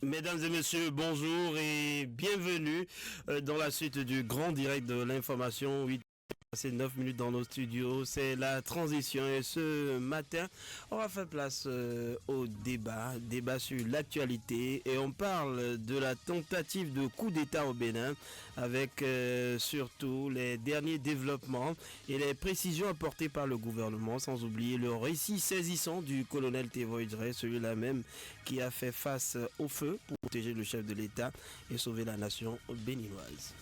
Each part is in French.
Mesdames et messieurs, bonjour et bienvenue dans la suite du grand direct de l'information. 8 passé 9 minutes dans nos studios, c'est la transition et ce matin, on va faire place au débat sur l'actualité et on parle de la tentative de coup d'État au Bénin avec surtout les derniers développements et les précisions apportées par le gouvernement, sans oublier le récit saisissant du colonel Tévoïdré, celui-là même qui a fait face au feu pour protéger le chef de l'État et sauver la nation béninoise.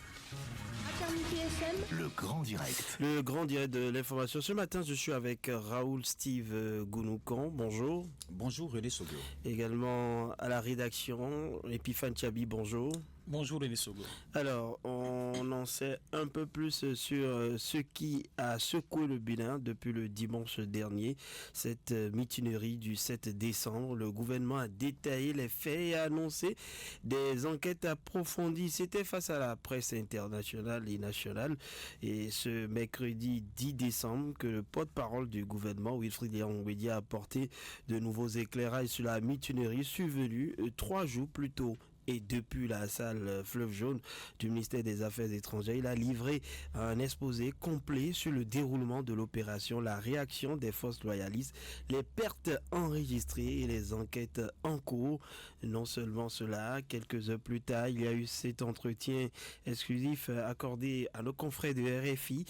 Le grand direct. Le grand direct de l'information. Ce matin, je suis avec Raoul Steve Gounoukan. Bonjour. Bonjour René Sogo. Également à la rédaction, Epiphane Tchabi, bonjour. Bonjour René Sogo. Alors, on en sait un peu plus sur ce qui a secoué le Bénin depuis le dimanche dernier, cette mutinerie du 7 décembre. Le gouvernement a détaillé les faits et a annoncé des enquêtes approfondies. C'était face à la presse internationale et nationale. Et ce mercredi 10 décembre, que le porte-parole du gouvernement, Wilfried Yangwedi, a apporté de nouveaux éclairages sur la mutinerie survenue 3 jours plus tôt. Et depuis la salle Fleuve Jaune du ministère des Affaires étrangères, il a livré un exposé complet sur le déroulement de l'opération, la réaction des forces loyalistes, les pertes enregistrées et les enquêtes en cours. Non seulement cela, quelques heures plus tard, il y a eu cet entretien exclusif accordé à nos confrères de RFI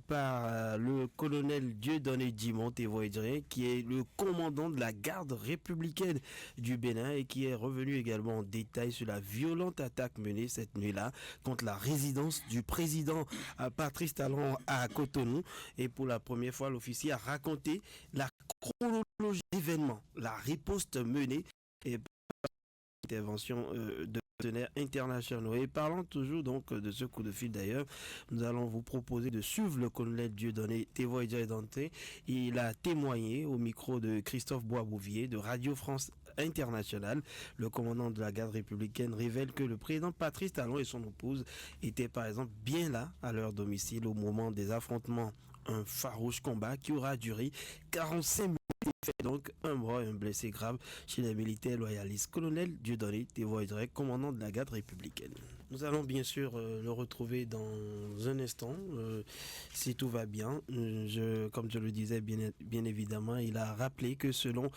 par le colonel Dieudonné Dimon Tévoïdré, qui est le commandant de la garde républicaine du Bénin et qui est revenu également en détail sur la violente attaque menée cette nuit-là contre la résidence du président Patrice Talon à Cotonou. Et pour la première fois, l'officier a raconté la chronologie d'événements, la riposte menée et intervention de partenaires internationaux. Et parlant toujours donc de ce coup de fil d'ailleurs, nous allons vous proposer de suivre le colonel Dieudonné Tévoïdré Dante. Il a témoigné au micro de Christophe Boisbouvier de Radio France Internationale. Le commandant de la garde républicaine révèle que le président Patrice Talon et son épouse étaient par exemple bien là à leur domicile au moment des affrontements. Un farouche combat qui aura duré 45 minutes. Fait donc un mort et un blessé grave chez les militaires loyalistes. Colonel Dieudonné Tévoïdré, commandant de la garde républicaine. Nous allons bien sûr le retrouver dans un instant, si tout va bien. Comme je le disais, bien évidemment, il a rappelé que selon,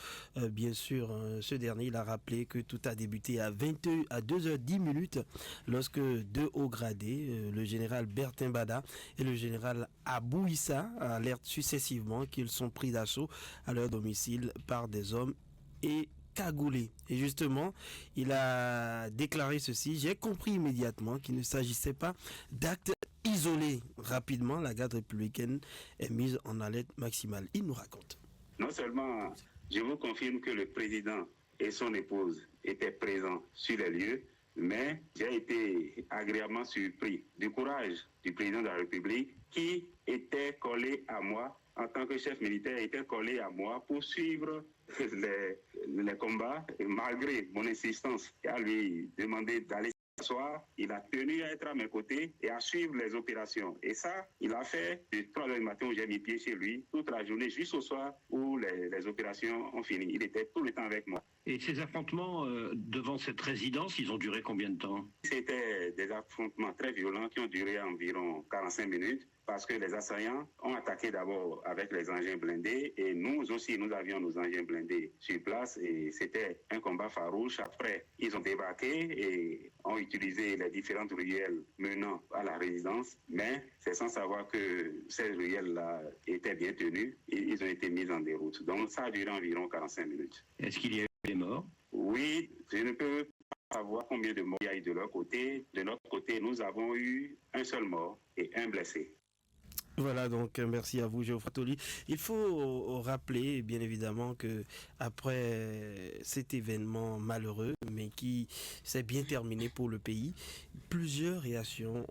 bien sûr, ce dernier, il a rappelé que tout a débuté à 2h10 lorsque deux hauts gradés, le général Bertin Bada et le général Abou Issa, alertent successivement qu'ils sont pris d'assaut à leur domicile par des hommes et cagoulé. Et justement, il a déclaré ceci: j'ai compris immédiatement qu'il ne s'agissait pas d'actes isolés. Rapidement, la garde républicaine est mise en alerte maximale. Il nous raconte. Non seulement je vous confirme que le président et son épouse étaient présents sur les lieux, mais j'ai été agréablement surpris du courage du président de la République qui était collé à moi en tant que chef militaire, était collé à moi pour suivre les combats, et malgré mon insistance à lui demander d'aller s'asseoir, il a tenu à être à mes côtés et à suivre les opérations. Et ça, il a fait de 3h du matin où j'ai mis pied chez lui, toute la journée jusqu'au soir où les opérations ont fini. Il était tout le temps avec moi. Et ces affrontements devant cette résidence, ils ont duré combien de temps? C'était des affrontements très violents qui ont duré environ 45 minutes. Parce que les assaillants ont attaqué d'abord avec les engins blindés et nous aussi, nous avions nos engins blindés sur place et c'était un combat farouche. Après, ils ont débarqué et ont utilisé les différentes ruelles menant à la résidence, mais c'est sans savoir que ces ruelles-là étaient bien tenues et ils ont été mis en déroute. Donc ça a duré environ 45 minutes. Est-ce qu'il y a eu des morts? Oui, je ne peux pas savoir combien de morts il y a eu de leur côté. De notre côté, nous avons eu un seul mort et un blessé. Voilà, donc merci à vous, Geoffrey Toli. Il faut rappeler, bien évidemment, que après cet événement malheureux, mais qui s'est bien terminé pour le pays, plusieurs réactions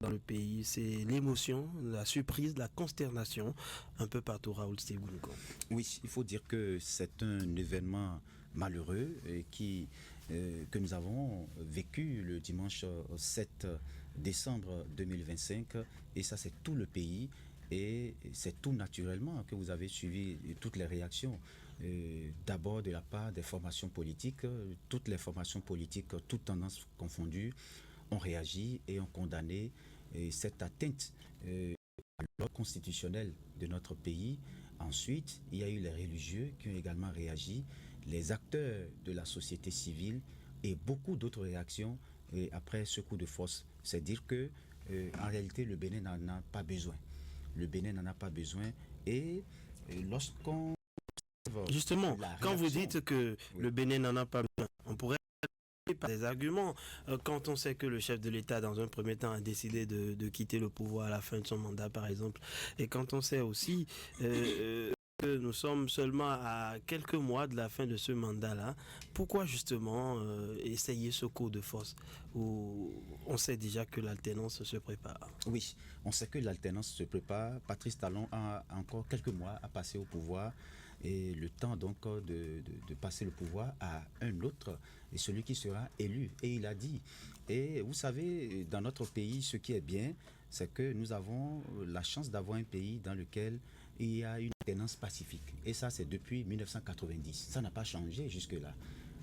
dans le pays. C'est l'émotion, la surprise, la consternation, un peu partout, Raoul Steve Gounoukan. Oui, il faut dire que c'est un événement malheureux et que nous avons vécu le dimanche 7 décembre 2025 et ça c'est tout le pays Et c'est tout naturellement que vous avez suivi toutes les réactions. D'abord de la part des formations politiques, toutes les formations politiques, toutes tendances confondues, ont réagi et ont condamné cette atteinte à l'ordre constitutionnel de notre pays. Ensuite, il y a eu les religieux qui ont également réagi, les acteurs de la société civile et beaucoup d'autres réactions après ce coup de force. C'est dire que en réalité, le Bénin n'en a pas besoin. Le Bénin n'en a pas besoin. Et lorsqu'on... Justement, quand vous dites que le Bénin n'en a pas besoin, on pourrait par des arguments. Quand on sait que le chef de l'État, dans un premier temps, a décidé de quitter le pouvoir à la fin de son mandat, par exemple, et quand on sait aussi que nous sommes seulement à quelques mois de la fin de ce mandat-là, pourquoi justement essayer ce coup de force où on sait déjà que l'alternance se prépare? Oui, on sait que l'alternance se prépare. Patrice Talon a encore quelques mois à passer au pouvoir. Et le temps donc de passer le pouvoir à un autre, et celui qui sera élu. Et il a dit, et vous savez, dans notre pays, ce qui est bien, c'est que nous avons la chance d'avoir un pays dans lequel il y a une alternance pacifique. Et ça, c'est depuis 1990. Ça n'a pas changé jusque-là.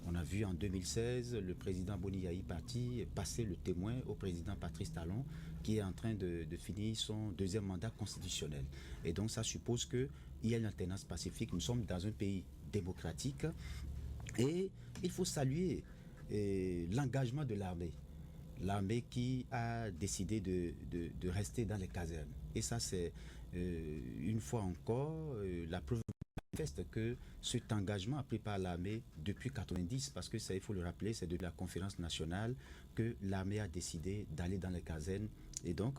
On a vu en 2016 le président Boni Yayi Pati passer le témoin au président Patrice Talon, qui est en train de finir son deuxième mandat constitutionnel. Et donc ça suppose qu'il y a une alternance pacifique. Nous sommes dans un pays démocratique et il faut saluer l'engagement de l'armée. L'armée qui a décidé de rester dans les casernes. Et ça, c'est une fois encore la preuve manifeste que cet engagement pris par l'armée depuis 90, parce que ça, il faut le rappeler, c'est de la conférence nationale que l'armée a décidé d'aller dans les casernes. Et donc,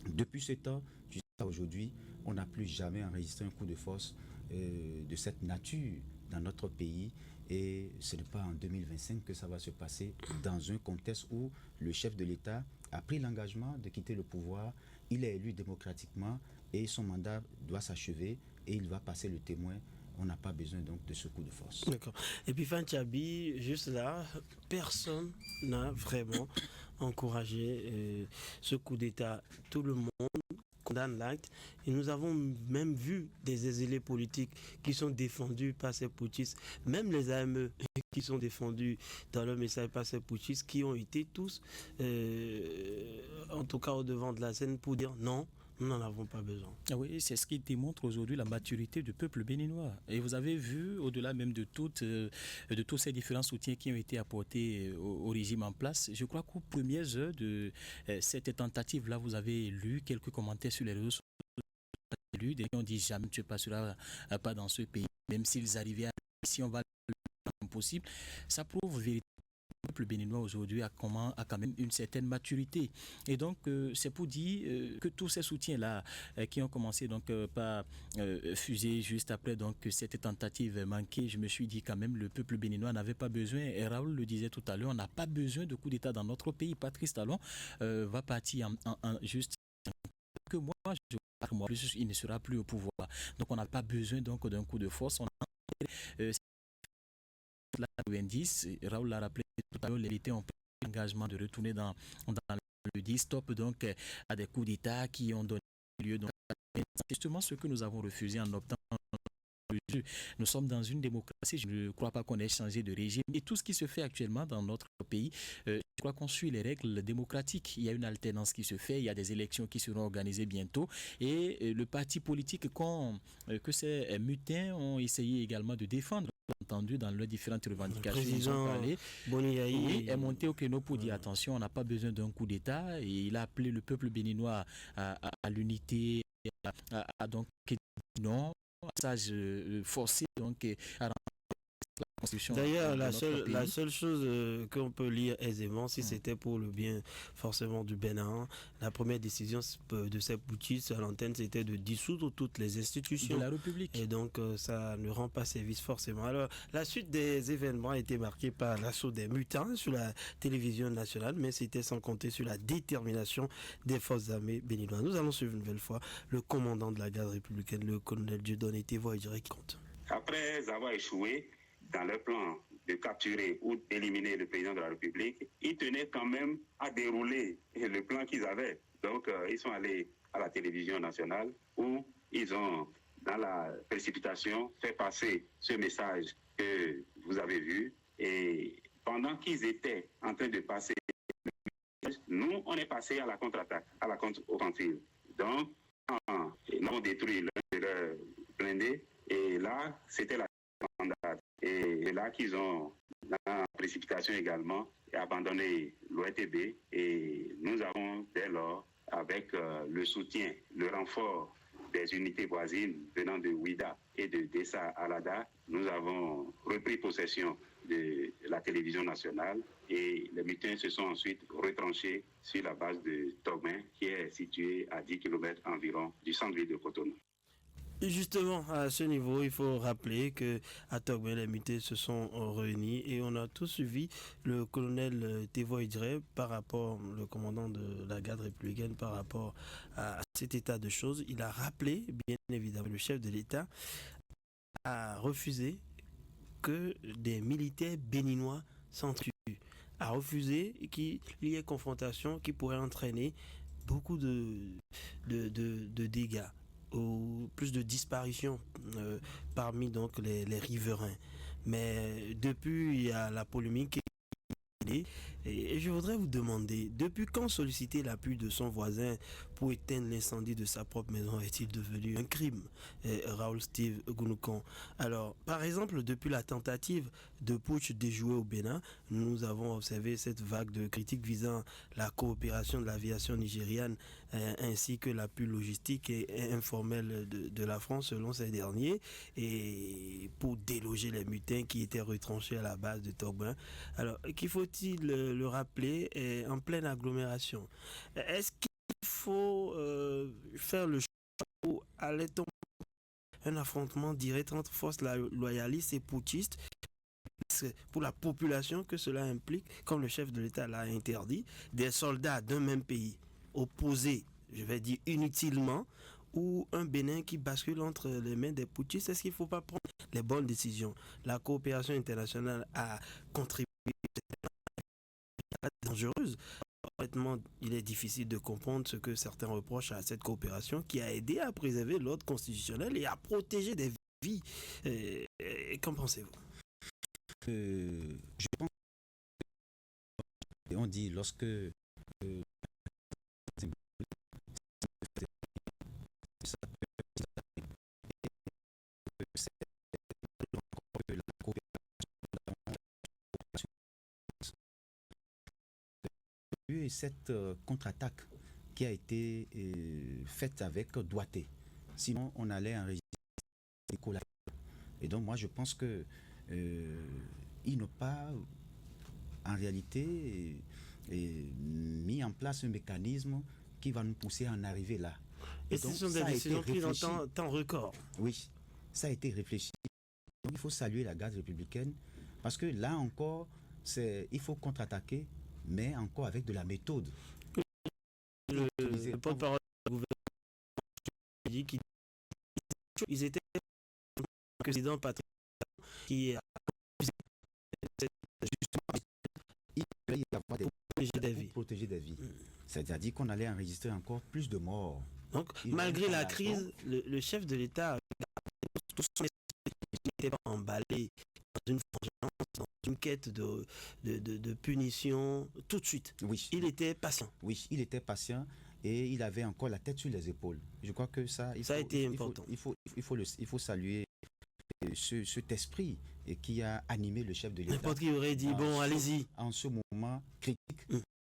depuis ce temps jusqu'à aujourd'hui, on n'a plus jamais enregistré un coup de force de cette nature dans notre pays. Et ce n'est pas en 2025 que ça va se passer, dans un contexte où le chef de l'État a pris l'engagement de quitter le pouvoir. Il est élu démocratiquement et son mandat doit s'achever et il va passer le témoin. On n'a pas besoin donc de ce coup de force. D'accord. Et puis Fanthiabi, juste là, personne n'a vraiment encouragé ce coup d'État. Tout le monde condamne l'acte et nous avons même vu des exilés politiques qui sont défendus par ces putschistes, même les AME qui sont défendus dans leur message par ces putschistes, qui ont été tous en tout cas au devant de la scène pour dire non, nous n'en avons pas besoin. Ah oui, c'est ce qui démontre aujourd'hui la maturité du peuple béninois. Et vous avez vu, au-delà même de tous ces différents soutiens qui ont été apportés au régime en place, je crois qu'aux premières heures de cette tentative-là, vous avez lu quelques commentaires sur les réseaux sociaux. Des gens ont dit jamais tu ne passeras pas dans ce pays, même s'ils arrivaient à si on va le faire impossible. Ça prouve véritablement le peuple béninois aujourd'hui a quand même une certaine maturité. Et donc, c'est pour dire que tous ces soutiens-là qui ont commencé donc par fuser juste après donc cette tentative manquée, je me suis dit quand même le peuple béninois n'avait pas besoin, et Raoul le disait tout à l'heure, on n'a pas besoin de coup d'État dans notre pays. Patrice Talon va partir en juste que moi, plus il ne sera plus au pouvoir. Donc, on n'a pas besoin donc d'un coup de force. On a la 90, Raoul l'a rappelé tout à l'heure, les militaires ont pris l'engagement de retourner dans le 10 stop donc à des coups d'État qui ont donné lieu. Donc, c'est justement ce que nous avons refusé en optant. Nous sommes dans une démocratie, je ne crois pas qu'on ait changé de régime. Et tout ce qui se fait actuellement dans notre pays, je crois qu'on suit les règles démocratiques. Il y a une alternance qui se fait, il y a des élections qui seront organisées bientôt. Et le parti politique que ces mutins ont essayé également de défendre, entendu dans leurs différentes revendications, ils ont parlé. Il est monté au créneau pour dire attention, on n'a pas besoin d'un coup d'État. Et il a appelé le peuple béninois à l'unité, à donc non. Message forcé donc à la Constitution. D'ailleurs, la seule chose qu'on peut lire aisément, si c'était pour le bien forcément du Bénin, la première décision de ces putschistes à l'antenne, c'était de dissoudre toutes les institutions de la République. Et donc, ça ne rend pas service forcément. Alors, la suite des événements a été marquée par l'assaut des mutins sur la télévision nationale, mais c'était sans compter sur la détermination des forces armées béninoises. Nous allons suivre une nouvelle fois le commandant de la garde républicaine, le colonel Dieudonné Tévois, qui compte. Après avoir échoué dans leur plan de capturer ou d'éliminer le président de la République, ils tenaient quand même à dérouler le plan qu'ils avaient. Donc, ils sont allés à la télévision nationale où ils ont, dans la précipitation, fait passer ce message que vous avez vu. Et pendant qu'ils étaient en train de passer, nous, on est passé à la contre-attaque, à la contre-offensive. Donc, ils ont détruit leur blindé. Et là, c'était la bandade. Et là qu'ils ont, dans la précipitation également, abandonné l'OETB. Et nous avons, dès lors, avec le soutien, le renfort des unités voisines venant de Ouida et de Dessa Alada, nous avons repris possession de la télévision nationale et les mutins se sont ensuite retranchés sur la base de Togmin qui est située à 10 km environ du centre-ville de Cotonou. Justement, à ce niveau, il faut rappeler que à Togben, les mutés se sont réunis et on a tous suivi le colonel Tevo Idre par rapport, le commandant de la garde républicaine, par rapport à cet état de choses. Il a rappelé, bien évidemment, le chef de l'État a refusé que des militaires béninois s'entretuent, a refusé qu'il y ait confrontation qui pourrait entraîner beaucoup de dégâts ou plus de disparitions parmi donc les riverains. Mais depuis, il y a la polémique et je voudrais vous demander, depuis quand solliciter l'appui de son voisin pour éteindre l'incendie de sa propre maison est-il devenu un crime, Raoul Steve Gounoukan? Alors, par exemple, depuis la tentative de putsch déjouée au Bénin, nous avons observé cette vague de critiques visant la coopération de l'aviation nigériane ainsi que l'appui logistique et informel de la France selon ces derniers et pour déloger les mutins qui étaient retranchés à la base de Togben. Alors, qu'il faut-il le rappeler en pleine agglomération? Est-ce qu'il faut faire le choix ou allait-on un affrontement direct entre forces loyalistes et putschistes pour la population que cela implique, comme le chef de l'État l'a interdit, des soldats d'un même pays opposés, je vais dire inutilement, ou un Bénin qui bascule entre les mains des putschistes? Est-ce qu'il ne faut pas prendre les bonnes décisions? La coopération internationale a contribué à dangereuse. Honnêtement, il est difficile de comprendre ce que certains reprochent à cette coopération qui a aidé à préserver l'ordre constitutionnel et à protéger des vies. Qu'en pensez-vous? Je pense qu'on dit lorsque cette contre-attaque qui a été faite avec doigté. Sinon, on allait enregistrer des collatéraux. Et donc, moi, je pense que ils n'ont pas, en réalité, mis en place un mécanisme qui va nous pousser à en arriver là. Et donc, ce sont des décisions prises en temps record. Oui, ça a été réfléchi. Donc, il faut saluer la garde républicaine parce que là encore, il faut contre-attaquer, mais encore avec de la méthode. Le porte-parole du gouvernement dit qu'ils étaient le président Patrick qui a justement il fallait y avoir protéger des vies. C'est-à-dire qu'on allait enregistrer encore plus de morts. Donc, malgré la crise, le chef de l'État n'était pas emballé dans une vengeance, dans une quête de punition tout de suite. Oui. Il était patient. Oui, il était patient et il avait encore la tête sur les épaules. Je crois que ça a été important. Il faut saluer cet esprit qui a animé le chef de l'État. N'importe qui aurait dit, bon, allez-y. En ce moment critique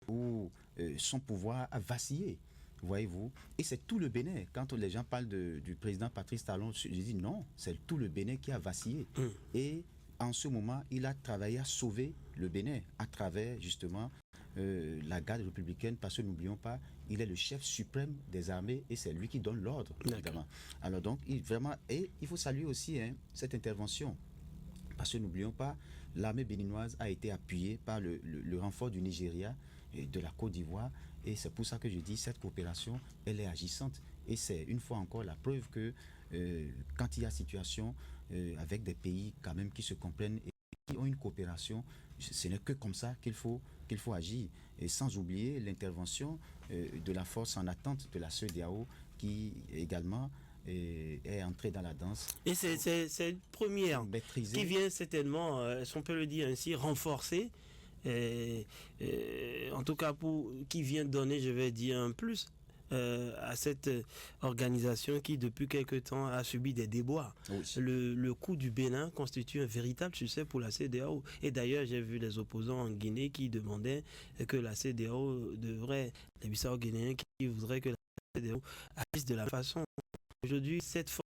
où son pouvoir a vacillé. Voyez-vous, et c'est tout le Bénin. Quand les gens parlent du président Patrice Talon, je dis non, c'est tout le Bénin qui a vacillé. Et en ce moment, il a travaillé à sauver le Bénin à travers justement la garde républicaine, parce que n'oublions pas, il est le chef suprême des armées et c'est lui qui donne l'ordre, évidemment. Alors donc, il faut saluer aussi cette intervention, parce que n'oublions pas, l'armée béninoise a été appuyée par le renfort du Nigeria et de la Côte d'Ivoire. Et c'est pour ça que je dis cette coopération, elle est agissante. Et c'est une fois encore la preuve que quand il y a situation avec des pays quand même qui se comprennent et qui ont une coopération. Ce n'est que comme ça qu'il faut agir. Et sans oublier l'intervention de la force en attente de la CEDEAO qui également est entrée dans la danse. Et c'est une première maîtriser. Qui vient certainement, si on peut le dire ainsi, renforcer, en tout cas qui vient donner, je vais dire, un plus à cette organisation qui depuis quelque temps a subi des déboires. Oui. Le coup du Bénin constitue un véritable succès pour la CEDEAO. Et d'ailleurs, j'ai vu les opposants en Guinée qui demandaient que la CEDEAO devrait, les Bissau-Guinéens qui voudraient que la CEDEAO agisse de la façon. Aujourd'hui, cette force,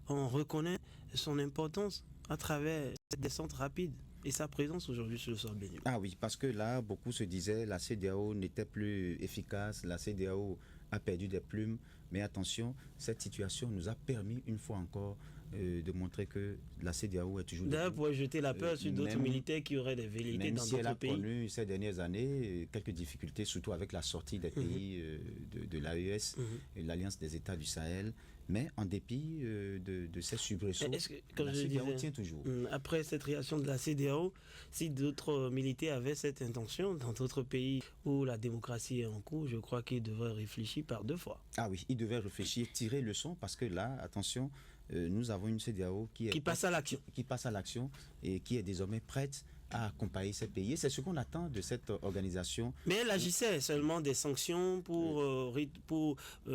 on reconnaît son importance à travers cette descente rapide et sa présence aujourd'hui sur le sol béninois. Ah oui, parce que là, beaucoup se disaient la CEDEAO n'était plus efficace, la CEDEAO a perdu des plumes. Mais attention, cette situation nous a permis une fois encore de montrer que la CEDEAO est toujours... D'ailleurs, pour jeter la peur sur d'autres militaires qui auraient des velléités dans d'autres pays. Même si elle a connu ces dernières années quelques difficultés, surtout avec la sortie des pays de l'AES, et l'Alliance des États du Sahel. Mais en dépit de ces soubresauts, la CEDEAO tient toujours. Après cette réaction de la CEDEAO, si d'autres militaires avaient cette intention dans d'autres pays où la démocratie est en cours, je crois qu'ils devraient réfléchir par deux fois. Ah oui, ils devraient réfléchir, tirer leçon, parce que là, attention, nous avons une CEDEAO qui passe à l'action. Qui passe à l'action et qui est désormais prête à accompagner ces pays. C'est ce qu'on attend de cette organisation. Mais elle agissait seulement des sanctions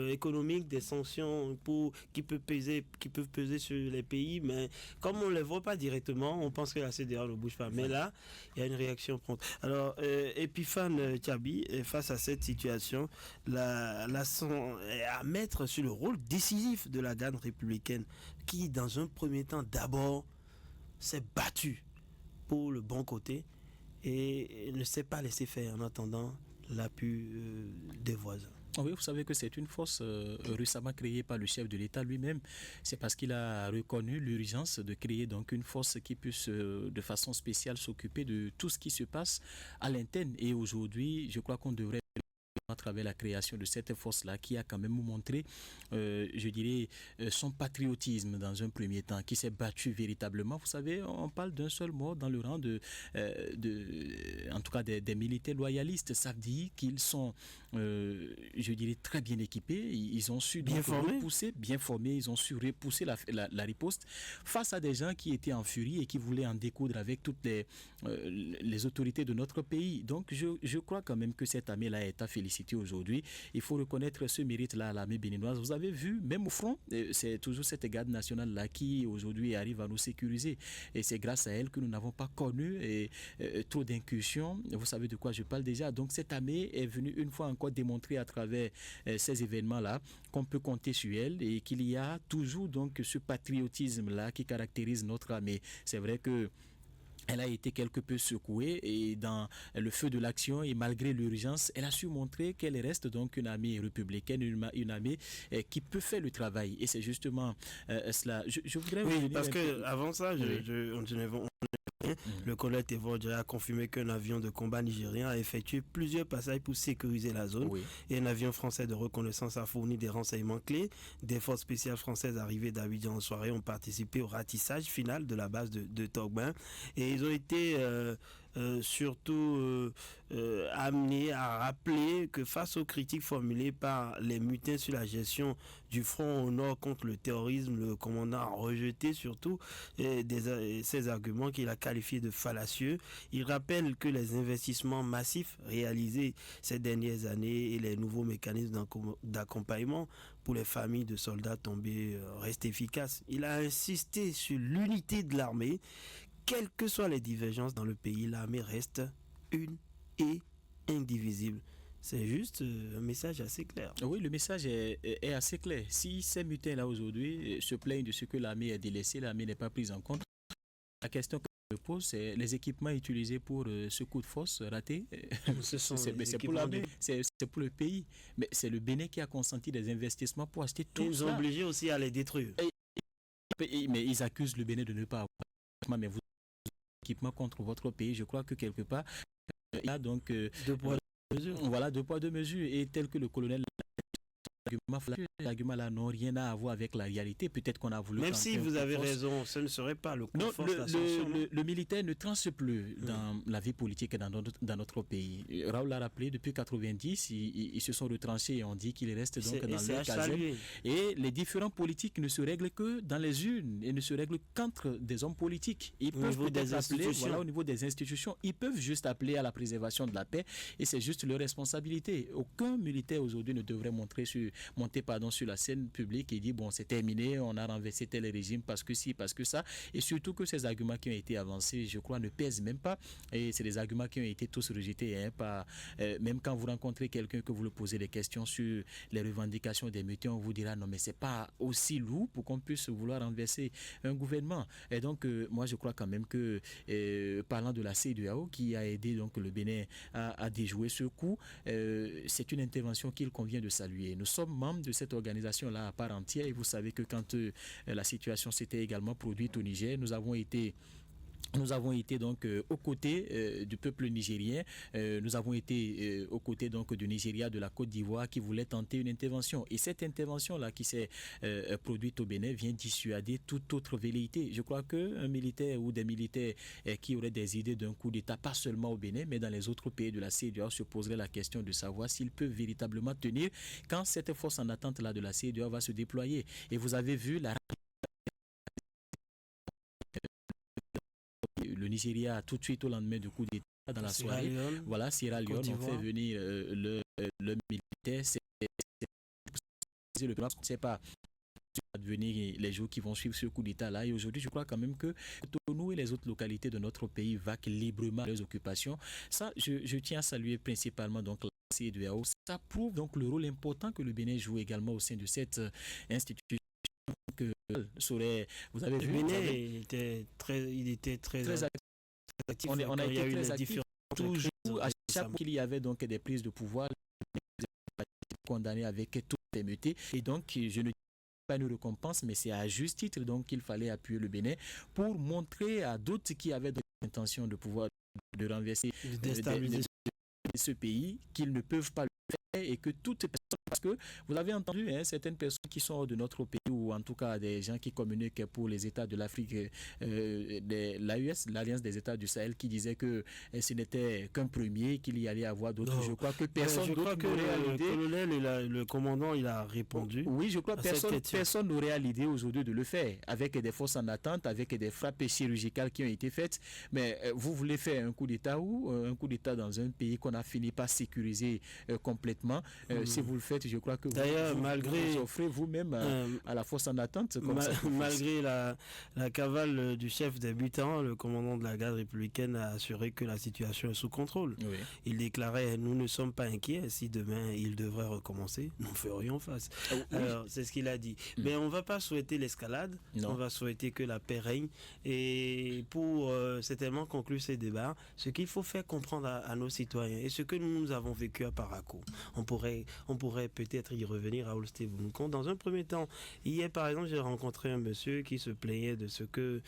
économiques, des sanctions qui peuvent peser sur les pays, mais comme on ne les voit pas directement, on pense que la CEDEAO ne bouge pas. Mais là, il y a une réaction prompte. Alors, Epiphane Tchabi, face à cette situation, à mettre sur le rôle décisif de la garde républicaine, qui, dans un premier temps, d'abord, s'est battue pour le bon côté et ne s'est pas laissé faire en attendant l'appui des voisins. Oui, vous savez que c'est une force récemment créée par le chef de l'État lui-même. C'est parce qu'il a reconnu l'urgence de créer donc une force qui puisse de façon spéciale s'occuper de tout ce qui se passe à l'interne. Et aujourd'hui, je crois qu'on devrait, à travers la création de cette force-là, qui a quand même montré, je dirais, son patriotisme dans un premier temps, qui s'est battu véritablement. Vous savez, on parle d'un seul mort dans le rang en tout cas des militaires loyalistes. Ça veut dire qu'ils sont, je dirais, très bien équipés. Ils ont su bien formés, ils ont su repousser la riposte face à des gens qui étaient en furie et qui voulaient en découdre avec toutes les autorités de notre pays. Donc, je crois quand même que cette armée-là est à féliciter aujourd'hui. Il faut reconnaître ce mérite-là à l'armée béninoise. Vous avez vu, même au front, c'est toujours cette garde nationale-là qui aujourd'hui arrive à nous sécuriser. Et c'est grâce à elle que nous n'avons pas connu trop d'incursions. Vous savez de quoi je parle déjà. Donc cette armée est venue une fois encore démontrer à travers ces événements-là qu'on peut compter sur elle et qu'il y a toujours donc ce patriotisme-là qui caractérise notre armée. C'est vrai que elle a été quelque peu secouée et dans le feu de l'action et malgré l'urgence, elle a su montrer qu'elle reste donc une armée républicaine, une armée qui peut faire le travail. Et c'est justement cela. Je voudrais... Oui, parce qu'avant ça, le colonel Thévodja a confirmé qu'un avion de combat nigérien a effectué plusieurs passages pour sécuriser la zone. Oui. Et un avion français de reconnaissance a fourni des renseignements clés. Des forces spéciales françaises arrivées d'Abidjan en soirée ont participé au ratissage final de la base de Togben. Et ils ont été surtout amenés à rappeler que face aux critiques formulées par les mutins sur la gestion du front au nord contre le terrorisme, le commandant a rejeté surtout ces arguments qu'il a qualifiés de fallacieux. Il rappelle que les investissements massifs réalisés ces dernières années et les nouveaux mécanismes d'accompagnement pour les familles de soldats tombés restent efficaces. Il a insisté sur l'unité de l'armée. Quelles que soient les divergences dans le pays, l'armée reste une et indivisible. C'est juste un message assez clair. Oui, le message est assez clair. Si ces mutins-là aujourd'hui se plaignent de ce que l'armée est délaissée, l'armée n'est pas prise en compte, la question que je me pose, c'est les équipements utilisés pour ce coup de force raté. C'est pour l'armée, c'est pour le pays. Mais c'est le Bénin qui a consenti des investissements pour acheter tout ça. Ils ont obligé aussi à les détruire. Mais ils accusent le Bénin de ne pas avoir. Mais vous équipement contre votre pays, je crois que quelque part il y a donc deux poids, deux mesures. Voilà, deux poids, deux mesures. Et tel que le colonel Ces arguments-là n'ont rien à voir avec la réalité. Peut-être qu'on a voulu... Même si vous avez raison, ce ne serait pas le coup de force, l'ascension. Le militaire ne tranche plus dans la vie politique dans notre pays. Raoul l'a rappelé, depuis 1990, ils se sont retranchés et on dit qu'ils restent donc dans leur caserne. Et les différents politiques ne se règlent que dans les urnes et ne se règlent qu'entre des hommes politiques. Ils peuvent peut-être appeler, au niveau des institutions, ils peuvent juste appeler à la préservation de la paix et c'est juste leur responsabilité. Aucun militaire aujourd'hui ne devrait monter sur la scène publique et dire bon, c'est terminé, on a renversé tel régime parce que si, parce que ça, et surtout que ces arguments qui ont été avancés, je crois, ne pèsent même pas, et c'est des arguments qui ont été tous rejetés, même quand vous rencontrez quelqu'un que vous lui posez des questions sur les revendications des mutins, on vous dira non mais c'est pas aussi lourd pour qu'on puisse vouloir renverser un gouvernement. Et donc moi je crois quand même que parlant de la CEDEAO qui a aidé donc le Bénin à déjouer ce coup, c'est une intervention qu'il convient de saluer. Nous sommes membres de cette organisation-là à part entière et vous savez que quand la situation s'était également produite au Niger, nous avons été donc aux côtés du peuple nigérien, nous avons été aux côtés donc du Nigeria, de la Côte d'Ivoire qui voulait tenter une intervention. Et cette intervention-là qui s'est produite au Bénin vient dissuader toute autre velléité. Je crois qu'un militaire ou des militaires qui auraient des idées d'un coup d'État, pas seulement au Bénin, mais dans les autres pays de la CEDEAO, se poseraient la question de savoir s'ils peuvent véritablement tenir quand cette force en attente-là de la CEDEAO va se déployer. Et vous avez vu le Nigeria tout de suite au lendemain du coup d'État dans la soirée. Sierra Leone, on fait venir le militaire. Le plan, on ne sait pas devenir les jours qui vont suivre ce coup d'État là. Et aujourd'hui, je crois quand même que Cotonou et les autres localités de notre pays vaquent librement leurs occupations. Ça, je tiens à saluer principalement donc la CEDEAO. Ça prouve donc le rôle important que le Bénin joue également au sein de cette institution. Vous avez vu, il était très actif. On a été très actifs. Toujours, à chaque fois qu'il y avait donc des prises de pouvoir, condamnés avec toute fermeté. Et donc, je ne dis pas une récompense, mais c'est à juste titre donc qu'il fallait appuyer le Bénin pour montrer à d'autres qui avaient l'intention de pouvoir de renverser ce pays qu'ils ne peuvent pas le faire et que toutes personnes, parce que vous avez entendu certaines personnes qui sont hors de notre pays ou en tout cas des gens qui communiquent pour les États de l'Afrique, l'AUS, l'Alliance des États du Sahel, qui disaient que ce n'était qu'un premier, qu'il y allait avoir d'autres. Je crois que personne n'aurait à l'idée. Le colonel et le commandant, il a répondu. Oui, je crois que personne n'aurait à l'idée aujourd'hui de le faire avec des forces en attente, avec des frappes chirurgicales qui ont été faites. Mais vous voulez faire un coup d'État ou un coup d'État dans un pays qu'on a fini par sécuriser complètement. Si vous le faites, je crois que vous offrez vous-même à la force en attente. Malgré la cavale du chef des butants, le commandant de la garde républicaine a assuré que la situation est sous contrôle. Oui. Il déclarait « Nous ne sommes pas inquiets. Si demain il devrait recommencer, nous ferions face. » Alors, c'est ce qu'il a dit. Mais on ne va pas souhaiter l'escalade. On va souhaiter que la paix règne. Et pour certainement conclure ces débats, ce qu'il faut faire comprendre à nos citoyens et ce que nous avons vécu à Parakou, on pourrait peut-être y revenir à Olsteven. Dans un premier temps, hier par exemple, j'ai rencontré un monsieur qui se plaignait de ce que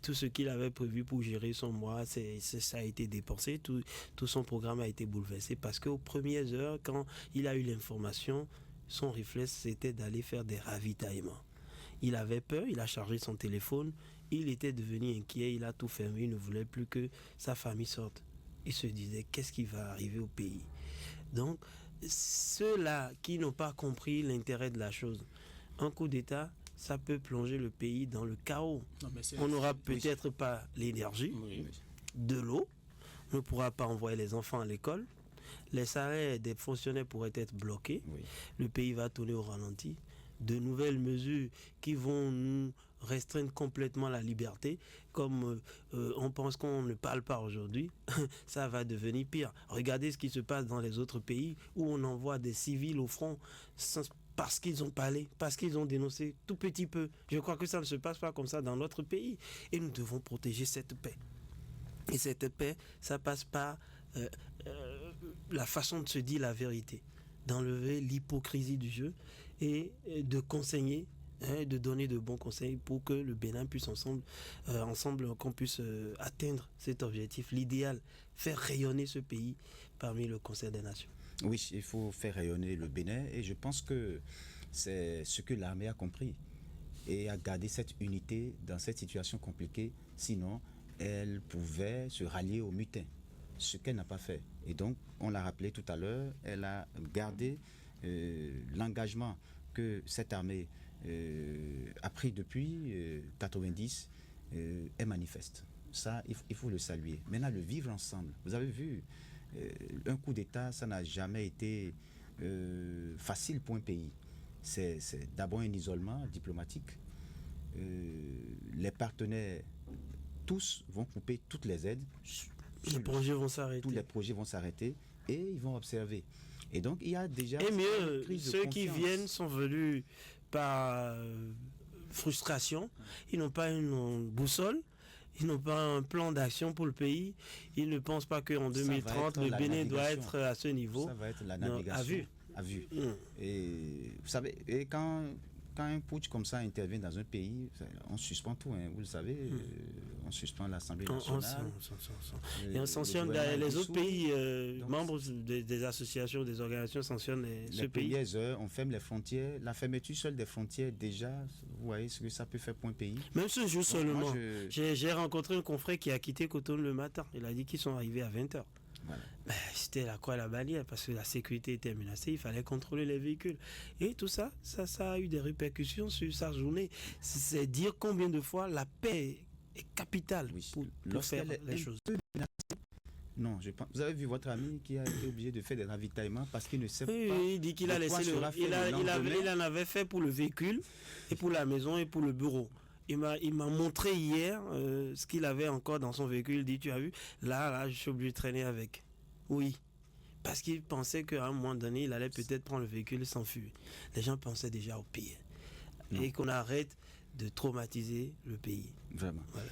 tout ce qu'il avait prévu pour gérer son mois, ça a été dépensé, tout son programme a été bouleversé parce qu'aux premières heures, quand il a eu l'information, son réflexe c'était d'aller faire des ravitaillements. Il avait peur, il a chargé son téléphone, il était devenu inquiet, il a tout fermé, il ne voulait plus que sa famille sorte. Il se disait qu'est-ce qui va arriver au pays. Donc ceux-là qui n'ont pas compris l'intérêt de la chose, un coup d'État, ça peut plonger le pays dans le chaos. On n'aura peut-être pas l'énergie, de l'eau, on ne pourra pas envoyer les enfants à l'école, les salaires des fonctionnaires pourraient être bloqués, le pays va tourner au ralenti, de nouvelles mesures qui vont nous restreindre complètement la liberté, comme on pense qu'on ne parle pas aujourd'hui, ça va devenir pire. Regardez ce qui se passe dans les autres pays où on envoie des civils au front parce qu'ils ont parlé, parce qu'ils ont dénoncé tout petit peu. Je crois que ça ne se passe pas comme ça dans notre pays et nous devons protéger cette paix. Et cette paix, ça passe par la façon de se dire la vérité, d'enlever l'hypocrisie du jeu et de conseiller, de donner de bons conseils pour que le Bénin puisse ensemble qu'on puisse atteindre cet objectif, l'idéal, faire rayonner ce pays parmi le concert des nations. Oui, il faut faire rayonner le Bénin et je pense que c'est ce que l'armée a compris et a gardé cette unité dans cette situation compliquée. Sinon, elle pouvait se rallier aux mutins, ce qu'elle n'a pas fait. Et donc, on l'a rappelé tout à l'heure, elle a gardé l'engagement que cette armée a pris depuis 90 est manifeste. Ça, il faut le saluer. Maintenant, le vivre ensemble. Vous avez vu, un coup d'État, ça n'a jamais été facile pour un pays. C'est d'abord un isolement diplomatique. Les partenaires, tous vont couper toutes les aides. Les projets vont s'arrêter. Tous les projets vont s'arrêter et ils vont observer. Et donc, il y a déjà... Et mieux, ceux qui viennent sont venus par frustration. Ils n'ont pas une boussole. Ils n'ont pas un plan d'action pour le pays. Ils ne pensent pas qu'en 2030, le Bénin doit être à ce niveau. Ça va être la navigation à vue. Et vous savez, et quand un putsch comme ça intervient dans un pays, on suspend tout, hein, vous le savez, on suspend l'Assemblée nationale. Et on sanctionne les autres pays, membres des associations, des organisations sanctionnent ce pays. On ferme les frontières. La fermeture seule des frontières, déjà, vous voyez ce que ça peut faire pour un pays. Même ce jour seulement. J'ai rencontré un confrère qui a quitté Cotonou le matin. Il a dit qu'ils sont arrivés à 20h. Voilà. C'était la croix à la bannière parce que la sécurité était menacée, il fallait contrôler les véhicules. Et tout ça a eu des répercussions sur sa journée. C'est dire combien de fois la paix est capitale pour faire les choses. Non, je pense. Vous avez vu votre ami qui a été obligé de faire des ravitaillements parce qu'il ne sait pas. Il dit qu'il a laissé il en avait fait pour le véhicule et pour la maison et pour le bureau. Il m'a montré hier ce qu'il avait encore dans son véhicule. Il dit, tu as vu, là, je suis obligé de traîner avec. Oui, parce qu'il pensait qu'à un moment donné, il allait peut-être prendre le véhicule et s'enfuir. Les gens pensaient déjà au pire. Non. Et qu'on arrête de traumatiser le pays. Vraiment. Voilà.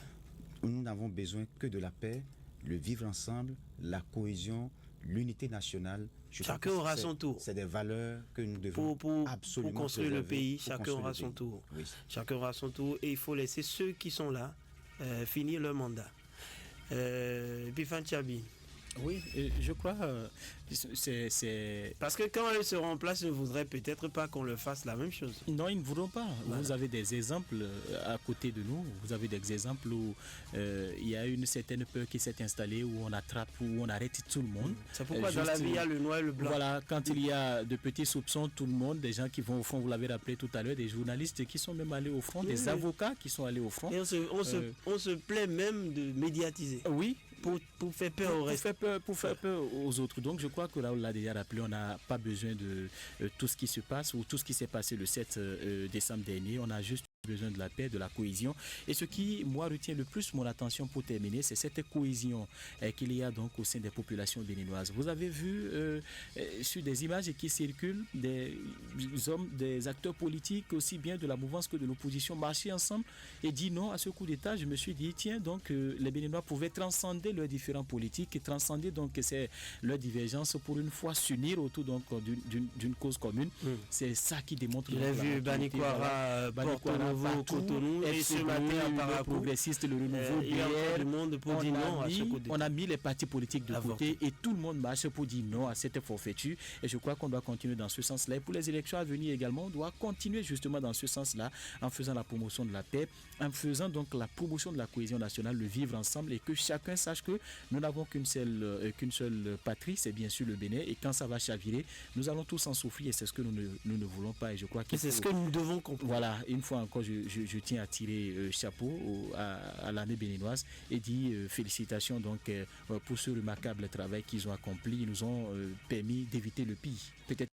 Nous n'avons besoin que de la paix, le vivre ensemble, la cohésion, l'unité nationale. Chacun aura son tour. C'est des valeurs que nous devons absolument pour construire le pays. Chacun aura son tour. Oui. Chacun aura son tour et il faut laisser ceux qui sont là finir leur mandat. Bifan Tchabi. Oui, je crois c'est... Parce que quand ils seront en place, ils ne voudraient peut-être pas qu'on leur fasse la même chose. Non, ils ne voudront pas. Voilà. Vous avez des exemples à côté de nous. Vous avez des exemples où il y a une certaine peur qui s'est installée, où on attrape, où on arrête tout le monde. C'est pourquoi dans la vie, il y a le noir et le blanc. Voilà, quand il y a de petits soupçons, tout le monde, des gens qui vont au front, vous l'avez rappelé tout à l'heure, des journalistes qui sont même allés au front, des avocats qui sont allés au front. Et on se plaît même de médiatiser. Oui. Pour faire peur au reste. Pour faire peur aux autres. Donc je crois que Raoul l'a déjà rappelé, on n'a pas besoin de tout ce qui se passe ou tout ce qui s'est passé le 7 décembre dernier. On a juste besoin de la paix, de la cohésion. Et ce qui, moi, retient le plus mon attention pour terminer, c'est cette cohésion qu'il y a donc au sein des populations béninoises. Vous avez vu sur des images qui circulent des hommes, des acteurs politiques, aussi bien de la mouvance que de l'opposition, marcher ensemble et dire non à ce coup d'État. Je me suis dit, tiens, donc les Béninois pouvaient transcender leurs différents politiques et transcender donc leurs divergences pour une fois s'unir autour donc d'une cause commune. C'est ça qui démontre. Il a vu Banikwara, Cotonou et ce matin à Parakou, progressiste, le renouveau BR, on a mis les partis politiques de côté et tout le monde marche pour dire non à cette forfaiture et je crois qu'on doit continuer dans ce sens-là et pour les élections à venir également on doit continuer justement dans ce sens-là en faisant la promotion de la paix, en faisant donc la promotion de la cohésion nationale, le vivre ensemble et que chacun sache que nous n'avons qu'une seule patrie, c'est bien sûr le Bénin et quand ça va chavirer, nous allons tous en souffrir et c'est ce que nous ne voulons pas et je crois que c'est ce que nous devons comprendre. Voilà, une fois encore je tiens à tirer chapeau à l'armée béninoise et dire félicitations donc pour ce remarquable travail qu'ils ont accompli. Ils nous ont permis d'éviter le pire. Peut-être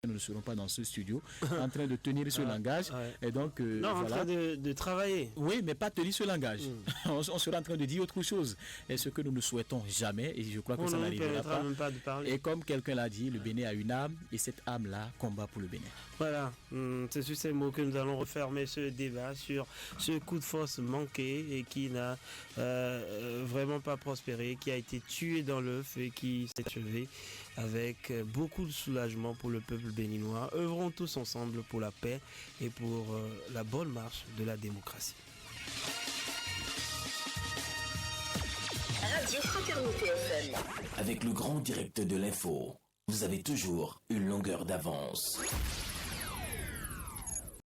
que nous ne serons pas dans ce studio en train de tenir ce langage. Et donc, non, en train de travailler. Oui, mais pas tenir ce langage. On sera en train de dire autre chose. Et ce que nous ne souhaitons jamais, et je crois que ça n'arrivera pas. Même pas de parler. Et comme quelqu'un l'a dit, le Bénin a une âme et cette âme-là combat pour le Bénin. Voilà, c'est sur ces mots que nous allons refermer ce débat sur ce coup de force manqué et qui n'a vraiment pas prospéré, qui a été tué dans l'œuf et qui s'est achevé avec beaucoup de soulagement pour le peuple béninois. Œuvrons tous ensemble pour la paix et pour la bonne marche de la démocratie. Radio Fraternité FM. Avec le grand direct de l'info. vous avez toujours une longueur d'avance.